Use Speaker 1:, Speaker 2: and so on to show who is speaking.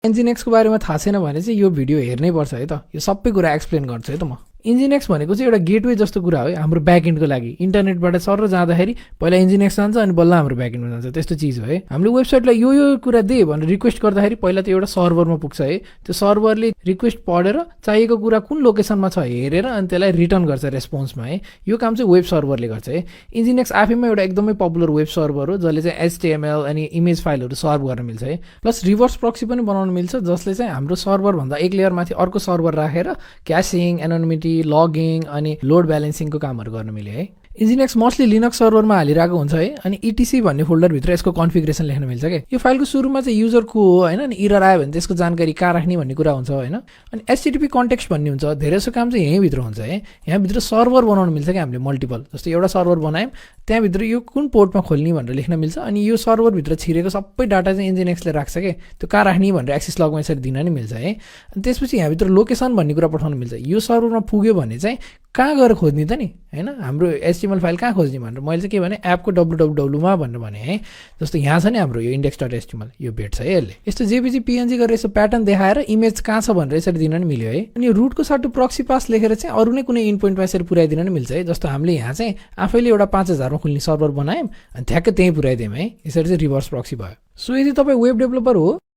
Speaker 1: इन्जिनेक्सको बारेमा थाहा छैन भने चाहिँ यो भिडियो हेर्नै पर्छ है त, यो सबै कुरा एक्सप्लेन गर्छु है त म। इन्जिनेक्स भनेको चाहिँ एउटा गेटवे जस्तो कुरा हो है हाम्रो ब्याकएन्डको लागि। इन्टरनेटबाट सर जाँदाखेरि पहिला इन्जिनेक्स जान्छ अनि बल्ल हाम्रो ब्याकएन्डमा जान्छ, त्यस्तो चिज हो है। हामीले वेबसाइटलाई यो कुरा दे भनेर रिक्वेस्ट गर्दाखेरि पहिला त एउटा सर्भरमा पुग्छ है, त्यो सर्भरले रिक्वेस्ट पढेर चाहिएको कुरा कुन लोकेसनमा छ हेरेर अनि त्यसलाई रिटर्न गर्छ रेस्पोन्समा है। यो काम चाहिँ वेब सर्भरले गर्छ है। इन्जिनेक्स आफैमा एउटा एकदमै पपुलर वेब सर्भर हो जसले चाहिँ HTML अनि इमेज फाइलहरू सर्भ गर्न मिल्छ है। प्लस रिभर्स प्रक्सी पनि बनाउन मिल्छ जसले चाहिँ हाम्रो सर्भरभन्दा एक लेयर माथि अर्को सर्भर राखेर क्यासिङ, एनोनिमिटी, लगिङ अनि लोड ब्यालेन्सिङको कामहरू गर्न मिल्यो है। इन्जिनेक्स मोस्टली लिनक्स सर्भरमा हालिरहेको हुन्छ है। अनि ETC भन्ने फोल्डरभित्र यसको कन्फिगरेसन लेख्न मिल्छ क्या। यो फाइलको सुरुमा चाहिँ युजरको हो होइन, अनि इरर आयो भने त्यसको जानकारी कहाँ राख्ने भन्ने कुरा हुन्छ होइन। अनि HTTP कन्टेक्स्ट भन्ने हुन्छ, धेरै जसो काम चाहिँ यहीँभित्र हुन्छ है। यहाँभित्र सर्भर बनाउन मिल्छ क्या हामीले मल्टिपल, जस्तो एउटा सर्भर बनायौँ त्यहाँभित्र यो कुन पोर्टमा खोल्ने भनेर लेख्न मिल्छ। अनि यो सर्भरभित्र छिरेको सबै डाटा चाहिँ इन्जिनेक्सले राख्छ क्या, त्यो कहाँ राख्ने भनेर एक्सेस लगमा यसरी दिन नि मिल्छ है। अनि त्यसपछि यहाँभित्र लोकेसन भन्ने कुरा पठाउन मिल्छ। यो सर्भरमा पुग्यो भने चाहिँ कहाँ गएर खोज्ने त नि होइन, हाम्रो HTML फाइल कहाँ खोज्ने भनेर मैले चाहिँ के भने एपको www मा भनेर भने है। जस्तो यहाँ छ नि हाम्रो यो index.html, यो भेट्छ है यसले। यस्तो JPG PNG गरेर यसो प्याटर्न देखाएर इमेज कहाँ छ भनेर यसरी दिन नि मिल्यो है। अनि रुटको साटो प्रक्सी पास लेखेर चाहिँ अरू नै कुनै इन्पोइन्टमा यसरी पुऱ्याइदिन नि मिल्छ है। जस्तो हामीले यहाँ चाहिँ आफैले एउटा 5000 मा खुल्ने सर्भर बनायौँ अनि ठ्याक्कै त्यहीँ पुऱ्याइदियौँ है। यसरी चाहिँ रिभर्स प्रक्सी भयो। सो यदि तपाईँ वेब डेभलपर हो